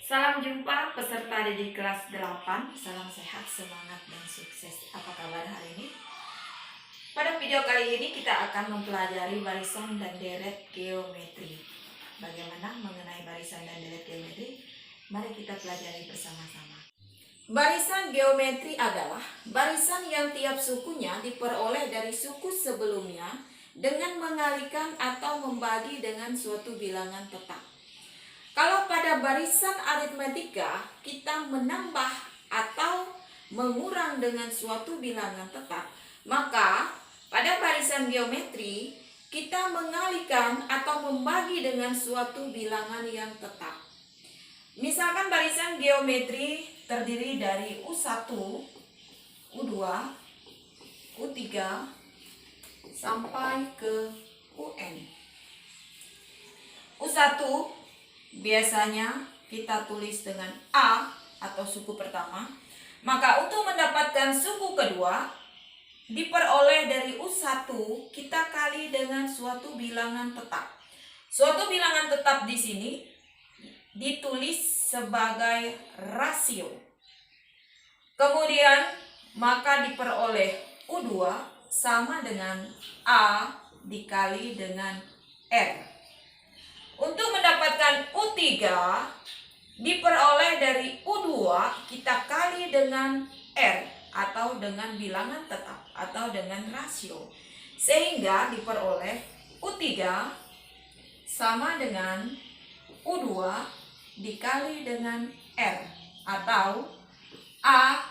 Salam jumpa peserta didik kelas 8. Salam sehat, semangat, dan sukses. Apa kabar hari ini? Pada video kali ini kita akan mempelajari barisan dan deret geometri. Bagaimana mengenai barisan dan deret geometri? Mari kita pelajari bersama-sama. Barisan geometri adalah barisan yang tiap sukunya diperoleh dari suku sebelumnya dengan mengalihkan atau membagi dengan suatu bilangan tetap. Kalau pada barisan aritmetika kita menambah atau mengurang dengan suatu bilangan tetap, maka pada barisan geometri kita mengalihkan atau membagi dengan suatu bilangan yang tetap. Misalkan barisan geometri terdiri dari U1, U2, U3 sampai ke UN. U1 biasanya kita tulis dengan A atau suku pertama. Maka untuk mendapatkan suku kedua diperoleh dari U1 kita kali dengan suatu bilangan tetap. Suatu bilangan tetap di sini ditulis sebagai rasio. Kemudian maka diperoleh U2 sama dengan A dikali dengan R. Untuk mendapatkan U3 diperoleh dari U2 kita kali dengan R atau dengan bilangan tetap atau dengan rasio. Sehingga diperoleh U3 sama dengan U2 dikali dengan R atau A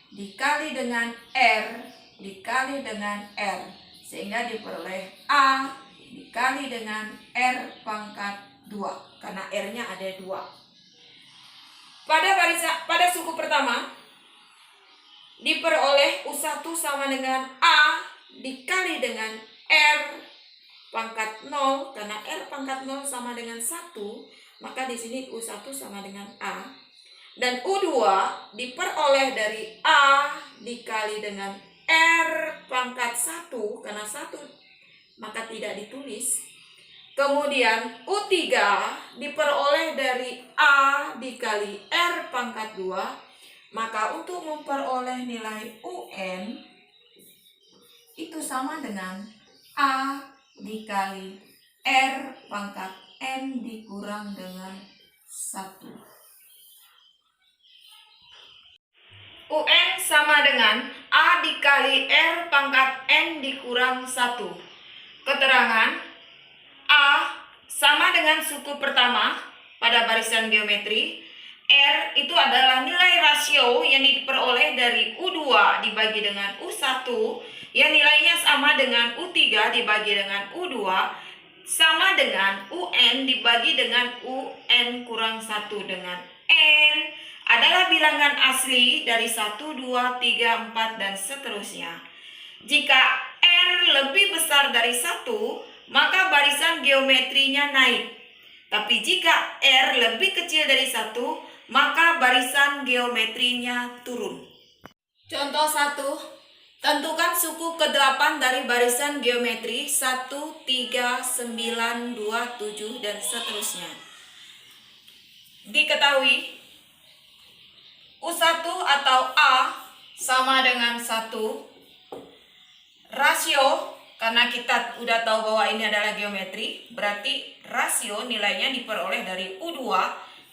dikali dengan R dikali dengan R. Sehingga diperoleh A dikali dengan R pangkat 2 karena R-nya ada 2. Pada suku pertama diperoleh U1 sama dengan A dikali dengan R pangkat 0 karena R pangkat 0 sama dengan 1, maka di sini U1 sama dengan A. Dan U2 diperoleh dari A dikali dengan R pangkat 1 karena 1 maka tidak ditulis. Kemudian U3 diperoleh dari A dikali R pangkat 2. Maka untuk memperoleh nilai UN itu sama dengan A dikali R pangkat N dikurang dengan 1. UN sama dengan A dikali R pangkat N dikurang 1. Keterangan A sama dengan suku pertama pada barisan geometri. R itu adalah nilai rasio yang diperoleh dari U2 dibagi dengan U1 yang nilainya sama dengan U3 dibagi dengan U2 sama dengan UN dibagi dengan UN kurang 1 dengan N adalah bilangan asli dari 1, 2, 3, 4 dan seterusnya. Jika R lebih besar dari 1, maka barisan geometrinya naik. Tapi jika R lebih kecil dari 1, maka barisan geometrinya turun. Contoh 1. Tentukan suku ke-8 dari barisan geometri 1, 3, 9, 2, 7, dan seterusnya. Diketahui U1 atau A sama dengan 1. Rasio, karena kita udah tahu bahwa ini adalah geometri, berarti rasio nilainya diperoleh dari U2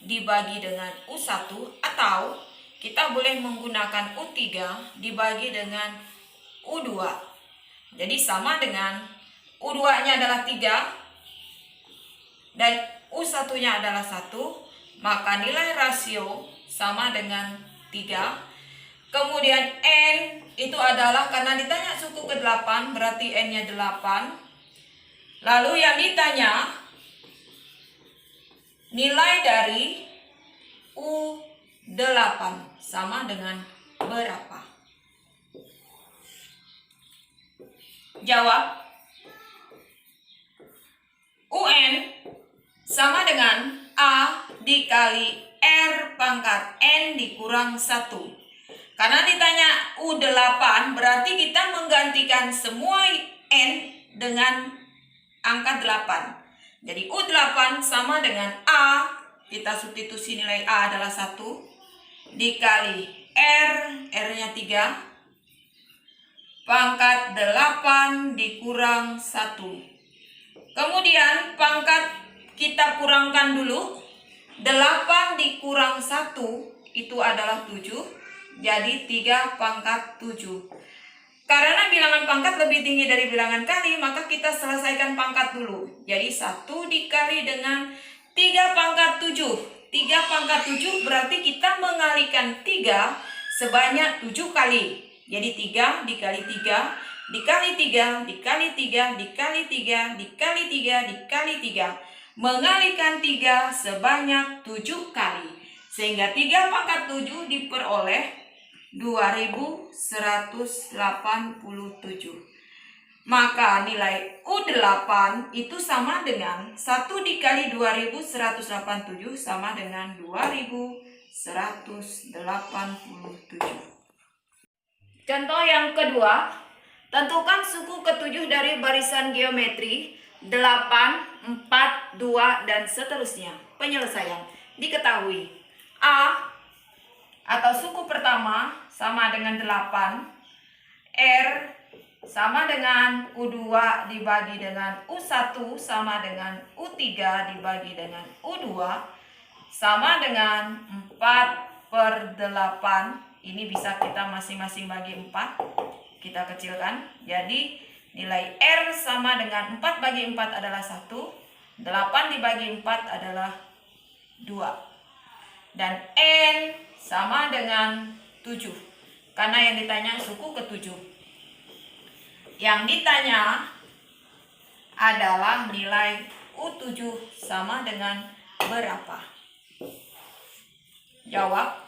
dibagi dengan U1 atau kita boleh menggunakan U3 dibagi dengan U2. Jadi sama dengan U2-nya adalah 3 dan U1-nya adalah 1, maka nilai rasio sama dengan 3. Kemudian N itu adalah karena ditanya suku ke-8 berarti N-nya 8. Lalu yang ditanya nilai dari U8 sama dengan berapa? Jawab. UN sama dengan A dikali R pangkat N dikurang 1. Karena ditanya U8 berarti kita menggantikan semua N dengan angka 8. Jadi U8 sama dengan A kita substitusi nilai A adalah 1, dikali R-nya 3, pangkat 8 dikurang 1. Kemudian pangkat kita kurangkan dulu. 8 dikurang 1 itu adalah 7. Jadi 3 pangkat 7. Karena bilangan pangkat lebih tinggi dari bilangan kali, maka kita selesaikan pangkat dulu. Jadi 1 dikali dengan 3 pangkat 7. 3 pangkat 7 berarti kita mengalikan 3 sebanyak 7 kali. Jadi 3 dikali 3, dikali 3, dikali 3, dikali 3, dikali 3, dikali 3. Mengalikan 3 sebanyak 7 kali. Sehingga 3 pangkat 7 diperoleh 2187. Maka nilai U8 itu sama dengan 1 dikali 2187 sama dengan 2187. Contoh yang kedua, tentukan suku ketujuh dari barisan geometri 8, 4, 2, dan seterusnya. Penyelesaian. Diketahui A atau suku pertama sama dengan 8, R sama dengan U2 dibagi dengan U1 sama dengan U3 dibagi dengan U2 sama dengan 4/8. Ini bisa kita masing-masing bagi 4. Kita kecilkan. Jadi nilai R sama dengan 4 bagi 4 adalah 1. 8 dibagi 4 adalah 2. Dan N sama dengan 7. Karena yang ditanya suku ke-7. Yang ditanya adalah nilai U7 sama dengan berapa? Jawab.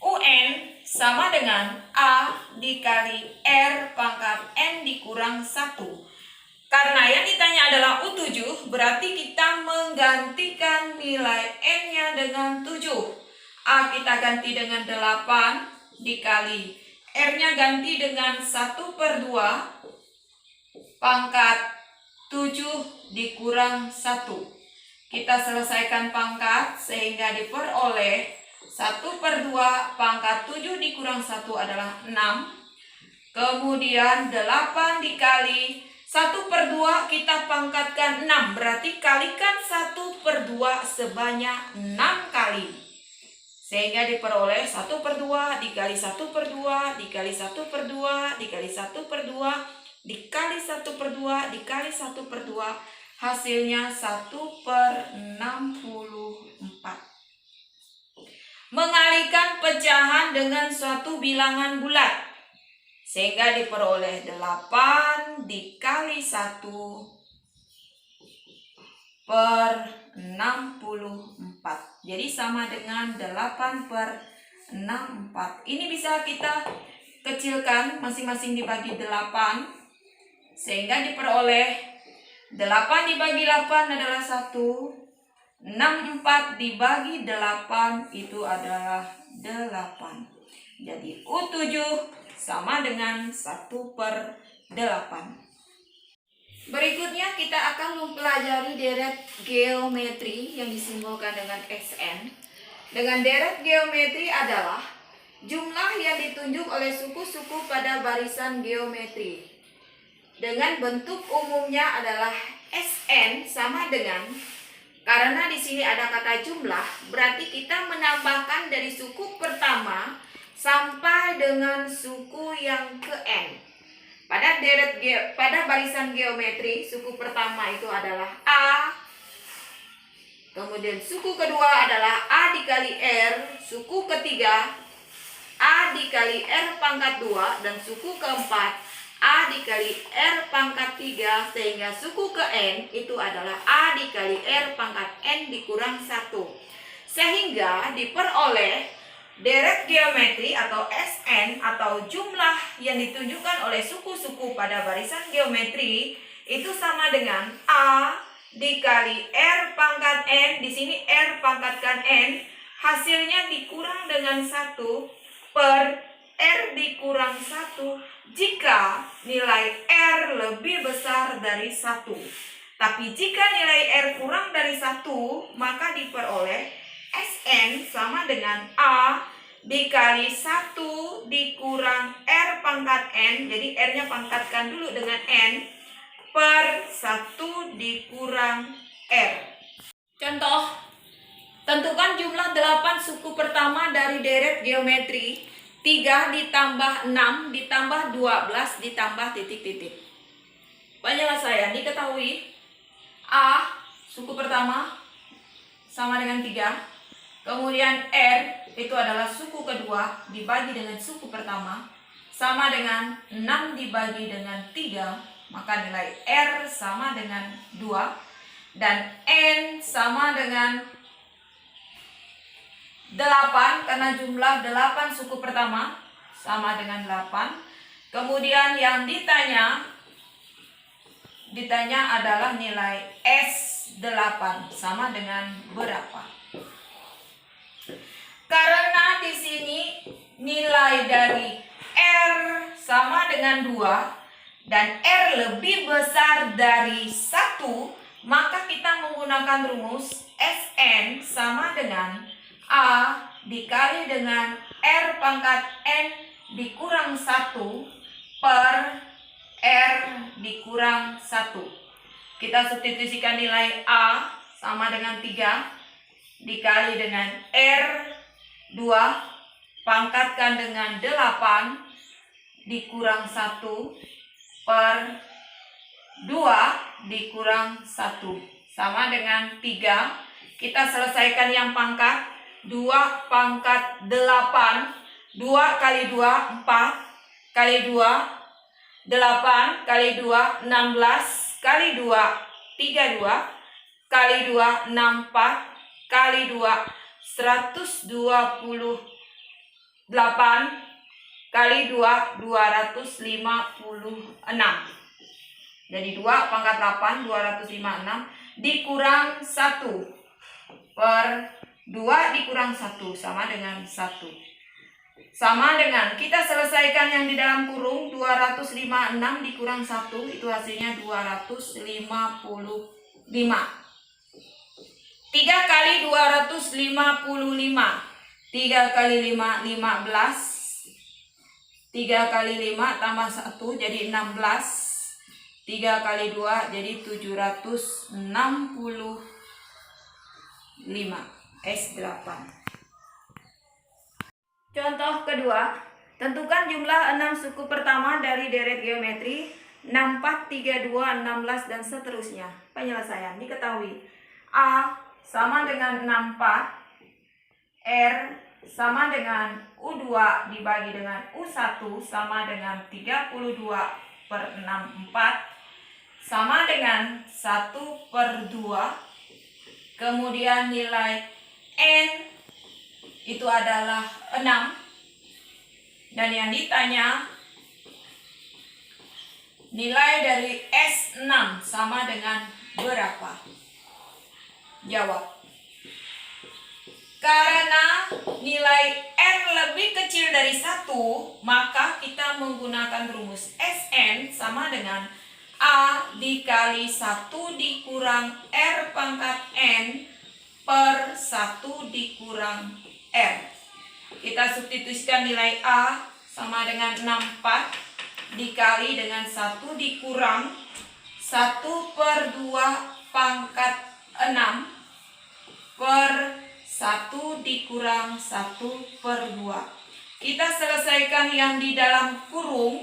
UN sama dengan A dikali R pangkat N dikurang 1. Karena yang ditanya adalah U7, berarti kita menggantikan nilai N-nya dengan 7. A kita ganti dengan 8 dikali R-nya ganti dengan 1/2 pangkat 7 dikurang 1. Kita selesaikan pangkat sehingga diperoleh 1/2 pangkat 7 dikurang 1 adalah 6. Kemudian 8 dikali 1/2 kita pangkatkan 6. Berarti kalikan 1/2 sebanyak 6 kali. Sehingga diperoleh 1/2 dikali 1/2 dikali 1/2 dikali 1/2 dikali 1/2 dikali 1/2. Hasilnya 1/64. Mengalihkan pecahan dengan suatu bilangan bulat. Sehingga diperoleh 8 dikali 1/64. Jadi sama dengan 8/64. Ini bisa kita kecilkan masing-masing dibagi 8. Sehingga diperoleh 8 dibagi 8 adalah 1. 64 dibagi 8 itu adalah 8. Jadi U7 sama dengan 1/8. Berikutnya kita akan mempelajari deret geometri yang disimbolkan dengan SN. Dengan deret geometri adalah jumlah yang ditunjuk oleh suku-suku pada barisan geometri. Dengan bentuk umumnya adalah SN sama dengan, karena di sini ada kata jumlah, berarti kita menambahkan dari suku pertama sampai dengan suku yang ke N. Pada barisan geometri, suku pertama itu adalah A. Kemudian suku kedua adalah A dikali R. Suku ketiga A dikali R pangkat 2. Dan suku keempat A dikali R pangkat 3, sehingga suku ke N itu adalah A dikali R pangkat N dikurang 1. Sehingga diperoleh deret geometri atau SN atau jumlah yang ditunjukkan oleh suku-suku pada barisan geometri itu sama dengan A dikali R pangkat N. Di sini R pangkatkan N, hasilnya dikurang dengan 1 per R dikurang 1 jika nilai R lebih besar dari 1. Tapi jika nilai R kurang dari 1, maka diperoleh Sn sama dengan A dikali 1 dikurang R pangkat N. Jadi R-nya pangkatkan dulu dengan N per 1 dikurang R. Contoh, tentukan jumlah 8 suku pertama dari deret geometri 3 ditambah 6 ditambah 12 ditambah titik-titik. Penyelesaian diketahui A, suku pertama sama dengan 3. Kemudian R itu adalah suku kedua dibagi dengan suku pertama sama dengan 6 dibagi dengan 3, maka nilai R sama dengan 2 dan N sama dengan 8 karena jumlah 8 suku pertama sama dengan 8. Kemudian yang ditanya adalah nilai S8 sama dengan berapa. Karena di sini nilai dari R sama dengan 2 dan R lebih besar dari 1, maka kita menggunakan rumus Sn sama dengan A dikali dengan R pangkat N dikurang 1 per R dikurang 1. Kita substitusikan nilai A sama dengan 3 dikali dengan R 2 pangkatkan dengan 8 dikurang 1 per 2 dikurang 1 sama dengan 3. Kita selesaikan yang pangkat. 2 pangkat 8, 2 kali 2 4 kali 2 8 kali 2 16 kali 2 32 kali 2 64 kali 2 128 kali 2 256. Jadi 2 pangkat 8 256 dikurang 1 per 2 dikurang 1 sama dengan 1. Sama dengan kita selesaikan yang di dalam kurung 256 dikurang 1 itu hasilnya 255. 3 kali 255. 3 kali 5 15. 3 kali 5 tambah 1 jadi 16. 3 kali 2 jadi 765. S8. Contoh kedua, tentukan jumlah 6 suku pertama dari deret geometri 64, 32, 16 dan seterusnya. Penyelesaian diketahui A sama dengan 64, R sama dengan U2 dibagi dengan U1 sama dengan 32 per 64 sama dengan 1 per 2. Kemudian nilai N itu adalah 6. Dan yang ditanya nilai dari S6 sama dengan berapa? Jawab. Karena nilai R lebih kecil dari 1, maka kita menggunakan rumus Sn sama dengan A dikali 1 dikurang R pangkat N per 1 dikurang R. Kita substitusikan nilai A sama dengan 64 dikali dengan 1 dikurang 1 per 2 pangkat 6 per 1 dikurang 1 per 2. Kita selesaikan yang di dalam kurung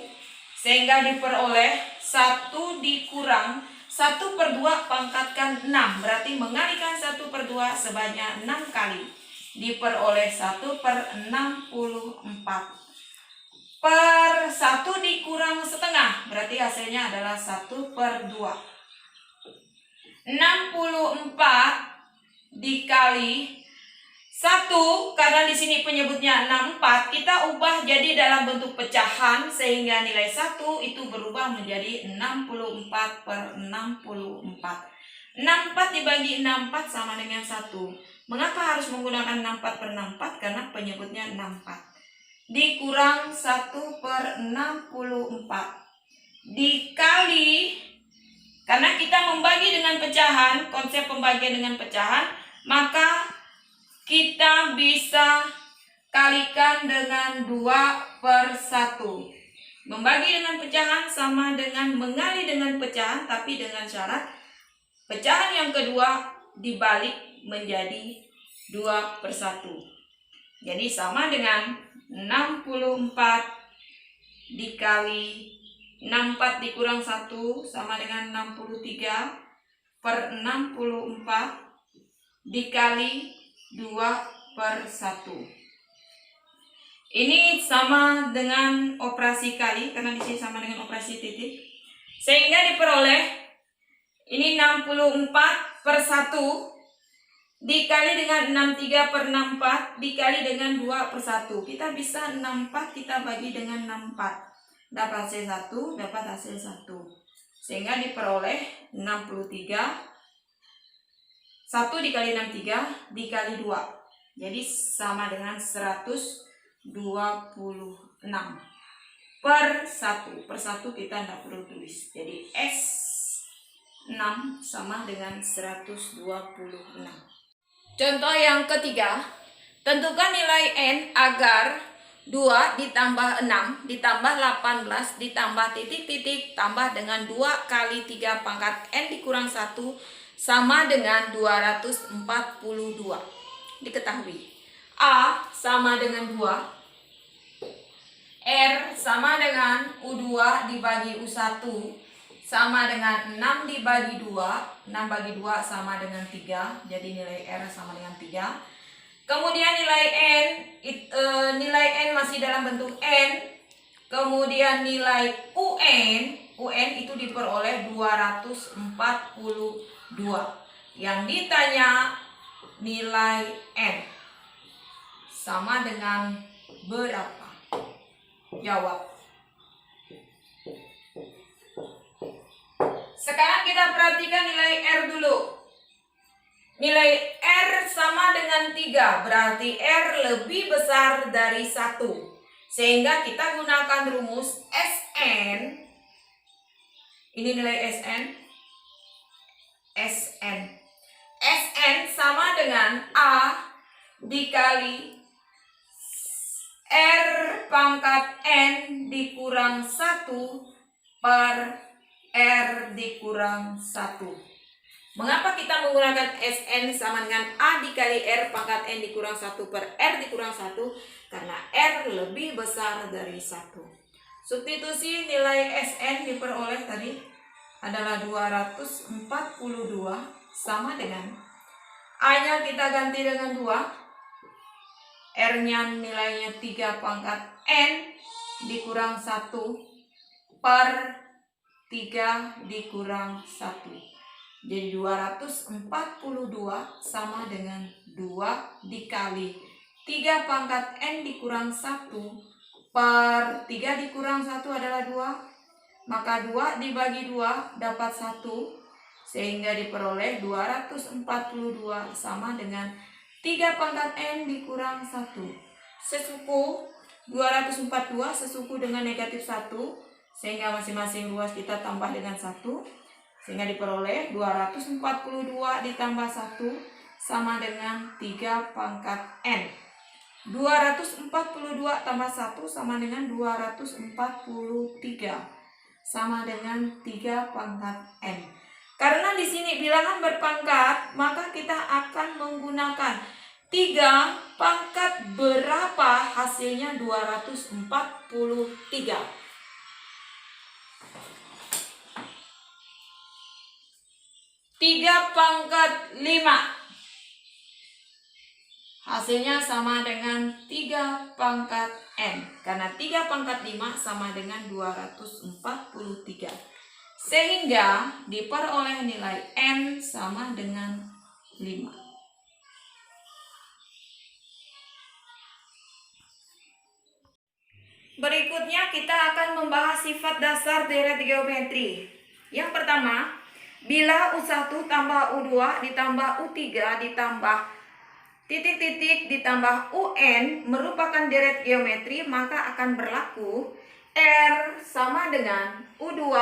sehingga diperoleh 1 dikurang 1 per 2 pangkatkan 6. Berarti mengalikan 1 per 2 sebanyak 6 kali. Diperoleh 1 per 64. Per 1 dikurang setengah. Berarti hasilnya adalah 1 per 2. 64 dikali 1, karena di sini penyebutnya 64, kita ubah jadi dalam bentuk pecahan sehingga nilai 1 itu berubah menjadi 64 per 64. 64 dibagi 64 sama dengan 1. Mengapa harus menggunakan 64 per 64? Karena penyebutnya 64. Dikurang 1 per 64 dikali Karena kita membagi dengan pecahan, konsep pembagian dengan pecahan, maka kita bisa kalikan dengan 2/1. Membagi dengan pecahan sama dengan mengali dengan pecahan, tapi dengan syarat pecahan yang kedua dibalik menjadi 2/1. Jadi sama dengan 64 dikali 64 dikurang 1 sama dengan 63/64 dikali 2/1. Ini sama dengan operasi kali, karena di sini sama dengan operasi titik. Sehingga diperoleh ini 64/1 dikali dengan 63/64 dikali dengan 2/1. Kita bisa 64 kita bagi dengan 64. Dapat hasil 1, dapat hasil 1. Sehingga diperoleh 63. 1 dikali 63 dikali 2. Jadi sama dengan 126/1. Per 1 kita tidak perlu tulis. Jadi S6 sama dengan 126. Contoh yang ketiga, tentukan nilai N agar 2 ditambah 6 ditambah 18 ditambah titik-titik tambah dengan 2 kali 3 pangkat N dikurang 1 sama dengan 242. Diketahui A sama dengan 2, R sama dengan U2 dibagi U1 sama dengan 6 dibagi 2, 6 bagi 2 sama dengan 3, jadi nilai R sama dengan 3. Kemudian nilai N masih dalam bentuk N. Kemudian nilai UN itu diperoleh 242. Yang ditanya nilai N sama dengan berapa? Jawab. Sekarang kita perhatikan nilai R dulu. Nilai R sama dengan 3, berarti R lebih besar dari 1. Sehingga kita gunakan rumus Sn. Ini nilai Sn. Sn sama dengan A dikali R pangkat N dikurang 1 per R dikurang 1. Mengapa kita menggunakan Sn sama dengan A dikali R pangkat N dikurang 1 per R dikurang 1? Karena R lebih besar dari 1. Substitusi nilai Sn diperoleh tadi adalah 242 sama dengan A-nya kita ganti dengan 2, R-nya nilainya 3 pangkat N dikurang 1 per 3 dikurang 1. Jadi 242 sama dengan 2 dikali 3 pangkat N dikurang 1 per 3 dikurang 1 adalah 2. Maka 2 dibagi 2 dapat 1. Sehingga diperoleh 242 sama dengan 3 pangkat N dikurang 1. Sesuku 242 sesuku dengan negatif 1. Sehingga masing-masing ruas kita tambah dengan 1. Sehingga diperoleh 242 ditambah 1 sama dengan 3 pangkat N. 242 tambah 1 sama dengan 243 sama dengan 3 pangkat N. Karena di sini bilangan berpangkat, maka kita akan menggunakan 3 pangkat berapa hasilnya 243. 3 pangkat 5 hasilnya sama dengan 3 pangkat N. Karena 3 pangkat 5 sama dengan 243. Sehingga diperoleh nilai N sama dengan 5. Berikutnya kita akan membahas sifat dasar deret geometri. Yang pertama, bila U1 tambah U2 ditambah U3 ditambah titik-titik ditambah UN merupakan deret geometri, maka akan berlaku R sama dengan U2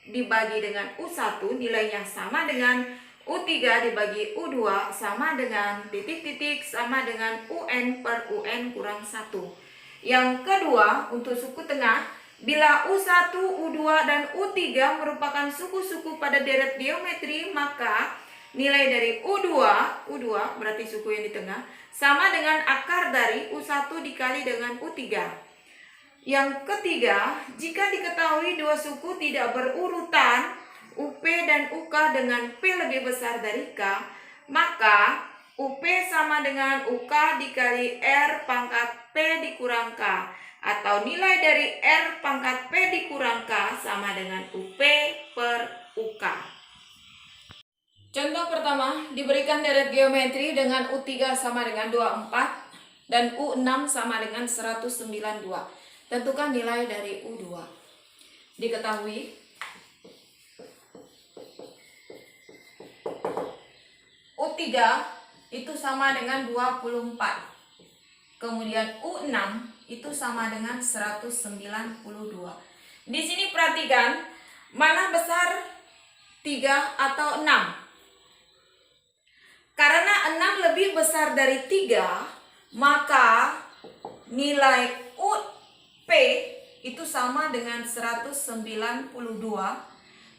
dibagi dengan U1 nilainya sama dengan U3 dibagi U2 sama dengan titik-titik sama dengan UN per UN kurang 1. Yang kedua, untuk suku tengah, bila U1, U2, dan U3 merupakan suku-suku pada deret geometri, maka nilai dari U2 berarti suku yang di tengah, sama dengan akar dari U1 dikali dengan U3. Yang ketiga, jika diketahui dua suku tidak berurutan, UP dan UK dengan P lebih besar dari K, maka UP sama dengan UK dikali R pangkat P dikurang K, atau nilai dari R pangkat P dikurang K sama dengan UP per UK. Contoh pertama, diberikan deret geometri dengan U3 sama dengan 24 dan U6 sama dengan 192. Tentukan nilai dari U2. Diketahui U3 itu sama dengan 24. Kemudian U6 itu sama dengan 192. Di sini perhatikan mana besar 3 atau 6. Karena 6 lebih besar dari 3, maka nilai UP itu sama dengan 192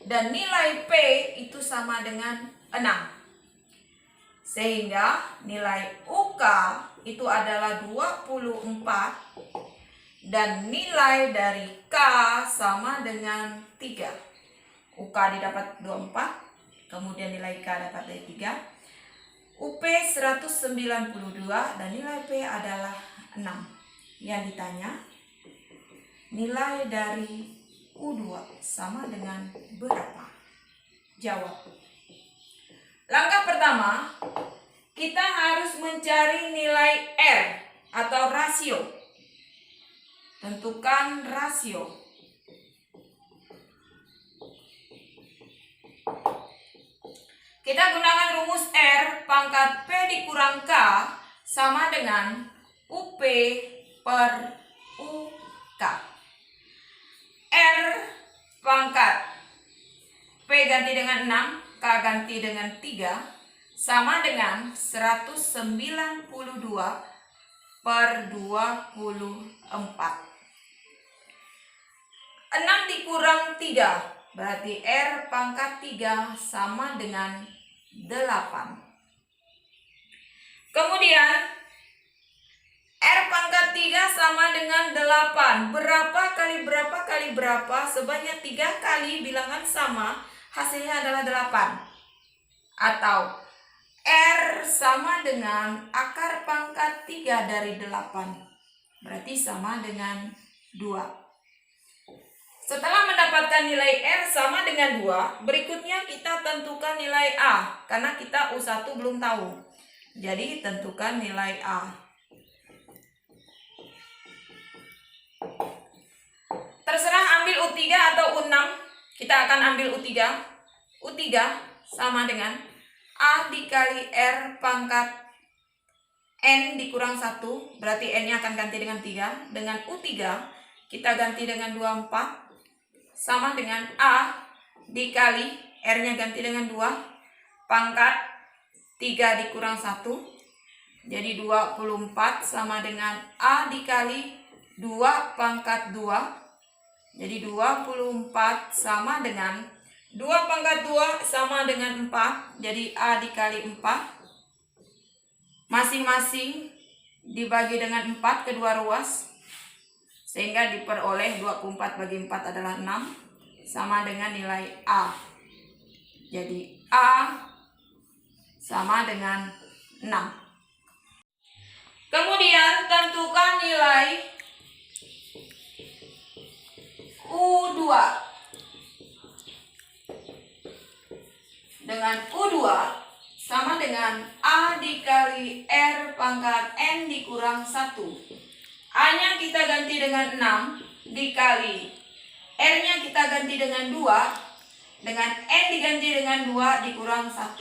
dan nilai P itu sama dengan 6. Sehingga nilai UK itu adalah 24 dan nilai dari K sama dengan 3. UK didapat 24, kemudian nilai K dapat dari 3. UP 192 dan nilai P adalah 6. Yang ditanya, nilai dari U2 sama dengan berapa? Jawab. Langkah pertama, kita harus mencari nilai R atau rasio. Tentukan rasio. Kita gunakan rumus R pangkat P dikurang K sama dengan UP per UK. R pangkat P ganti dengan 6, K ganti dengan 3, sama dengan 192 per 24. 6 dikurang 3. Berarti R pangkat 3 sama dengan 8. Kemudian R pangkat 3 sama dengan 8. Berapa kali berapa kali berapa? Sebanyak 3 kali bilangan sama, hasilnya adalah 8. Atau R sama dengan akar pangkat 3 dari 8. Berarti sama dengan 2. Setelah mendapatkan nilai R sama dengan 2, berikutnya kita tentukan nilai A, karena kita U1 belum tahu. Jadi tentukan nilai A. Terserah ambil U3 atau U6, kita akan ambil U3. U3 sama dengan A dikali R pangkat N dikurang 1, berarti N-nya akan ganti dengan 3. Dengan U3, kita ganti dengan 24. Sama dengan A dikali R-nya ganti dengan 2 pangkat 3 dikurang 1. Jadi 24 sama dengan A dikali 2 pangkat 2. Jadi 24 sama dengan 2 pangkat 2 sama dengan 4. Jadi A dikali 4. Masing-masing dibagi dengan 4 kedua ruas. Sehingga diperoleh 24 bagi 4 adalah 6, sama dengan nilai A. Jadi A sama dengan 6. Kemudian tentukan nilai U2. Dengan U2 sama dengan A dikali R pangkat N dikurang 1. A-nya kita ganti dengan 6 dikali R-nya kita ganti dengan 2, dengan N diganti dengan 2 dikurang 1.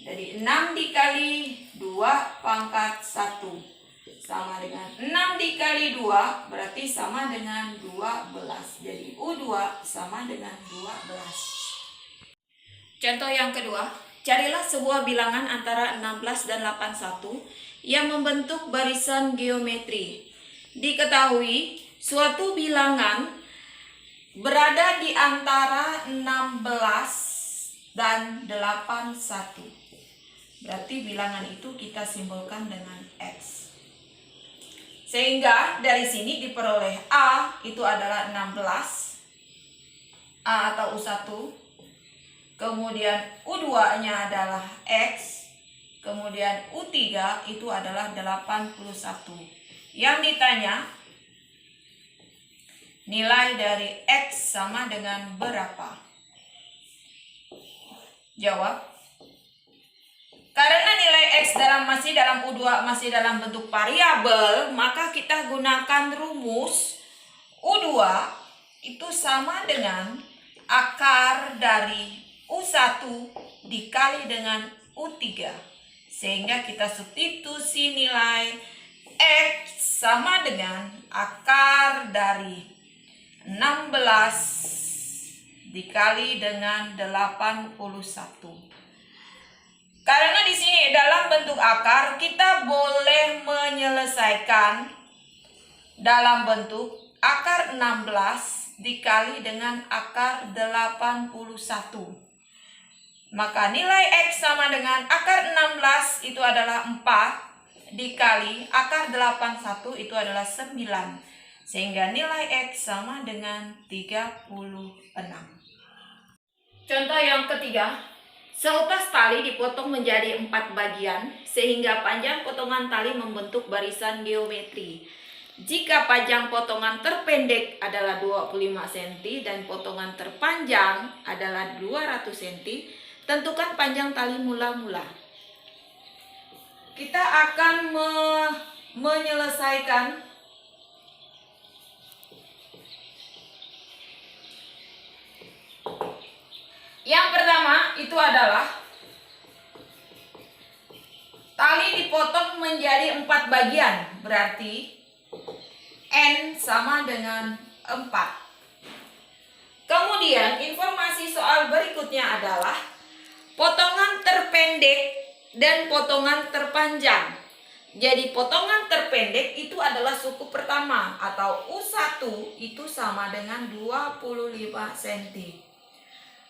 Jadi 6 dikali 2 pangkat 1 sama dengan 6 dikali 2 berarti sama dengan 12. Jadi U2 sama dengan 12. Contoh yang kedua, carilah sebuah bilangan antara 16 dan 81 yang membentuk barisan geometri. Diketahui suatu bilangan berada di antara 16 dan 81. Berarti bilangan itu kita simbolkan dengan X. Sehingga dari sini diperoleh A itu adalah 16, A atau U1. Kemudian U2-nya adalah X. Kemudian U3 itu adalah 81. Yang ditanya, nilai dari X sama dengan berapa? Jawab. Karena nilai X masih dalam U2 masih dalam bentuk variabel, maka kita gunakan rumus U2 itu sama dengan akar dari U1 dikali dengan U3. Sehingga kita substitusi nilai X sama dengan akar dari 16 dikali dengan 81. Karena di sini dalam bentuk akar, kita boleh menyelesaikan dalam bentuk akar 16 dikali dengan akar 81. Maka nilai X sama dengan akar 16 itu adalah 4 dikali akar 81 itu adalah 9. Sehingga nilai X sama dengan 36. Contoh yang ketiga. Seutas tali dipotong menjadi 4 bagian sehingga panjang potongan tali membentuk barisan geometri. Jika panjang potongan terpendek adalah 25 cm dan potongan terpanjang adalah 200 cm, tentukan panjang tali mula-mula. Kita akan menyelesaikan yang pertama itu adalah tali dipotong menjadi 4 bagian, berarti N sama dengan 4. Kemudian informasi soal berikutnya adalah potongan terpendek dan potongan terpanjang. Jadi potongan terpendek itu adalah suku pertama atau U1 itu sama dengan 25 cm.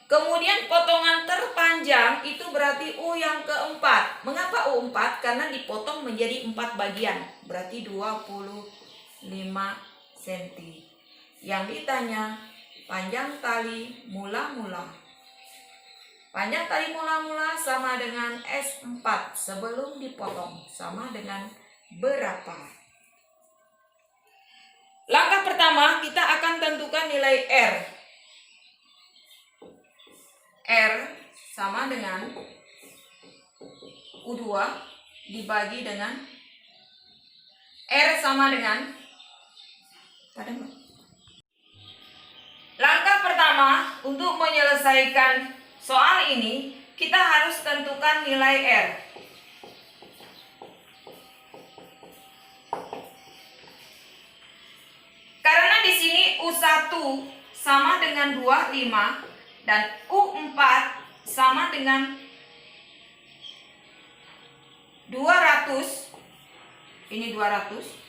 Kemudian potongan terpanjang itu berarti U yang keempat. Mengapa U4? Karena dipotong menjadi 4 bagian, berarti 25 cm. Yang ditanya panjang tali mula-mula. Panjang tali mula-mula sama dengan S4 sebelum dipotong, sama dengan berapa? Langkah pertama kita akan tentukan nilai R. R sama dengan U2 dibagi dengan R sama dengan langkah pertama untuk menyelesaikan soal ini kita harus tentukan nilai R. Karena di sini U1 sama dengan 25 dan U4 sama dengan 200. Ini 200.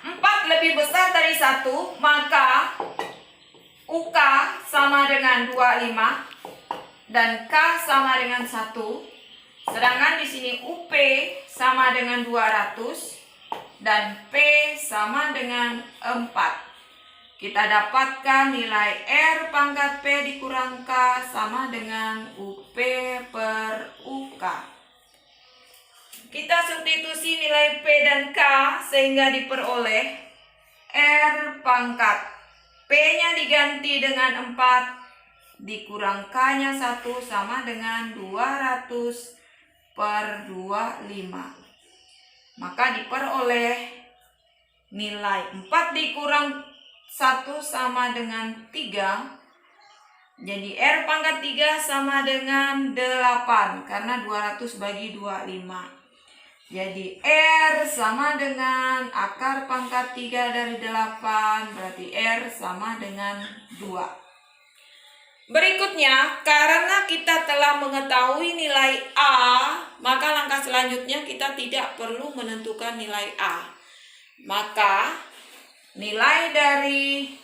4 lebih besar dari 1, maka UK sama dengan 25 dan K sama dengan 1. Sedangkan di sini UP sama dengan 200 dan P sama dengan 4. Kita dapatkan nilai R pangkat P dikurang K sama dengan UP per UK. Kita substitusi nilai P dan K sehingga diperoleh R pangkat P-nya diganti dengan 4 dikurang K-nya 1 sama dengan 200 per 25. Maka diperoleh nilai 4 dikurang 1 sama dengan 3. Jadi R pangkat 3 sama dengan 8 karena 200 bagi 25. Jadi R sama dengan akar pangkat 3 dari 8, berarti R sama dengan 2. Berikutnya, karena kita telah mengetahui nilai A, maka langkah selanjutnya kita tidak perlu menentukan nilai A. Maka nilai dari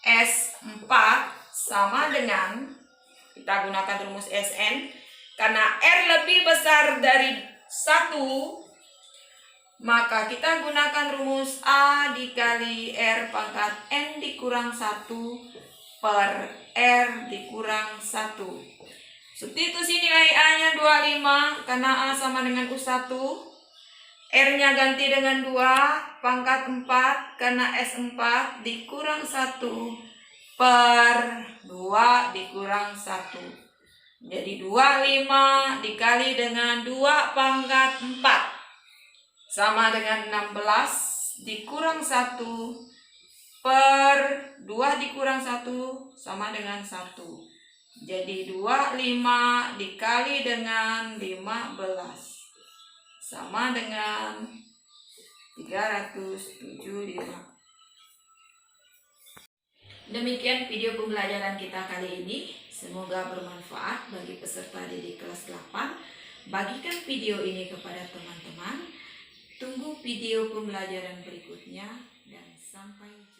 S4 sama dengan, kita gunakan rumus Sn, karena R lebih besar dari 1, maka kita gunakan rumus A dikali R pangkat N dikurang 1 per R dikurang 1. Substitusi nilai A-nya 25 karena A sama dengan U1. R-nya ganti dengan 2 pangkat 4 karena S4 dikurang 1 per 2 dikurang 1. Jadi 25 dikali dengan 2 pangkat 4 sama dengan 16 dikurang 1 per 2 dikurang 1 sama dengan 1. Jadi 25 dikali dengan 15 sama dengan 375. Demikian video pembelajaran kita kali ini. Semoga bermanfaat bagi peserta didik kelas 8. Bagikan video ini kepada teman-teman. Tunggu video pembelajaran berikutnya dan sampai jumpa.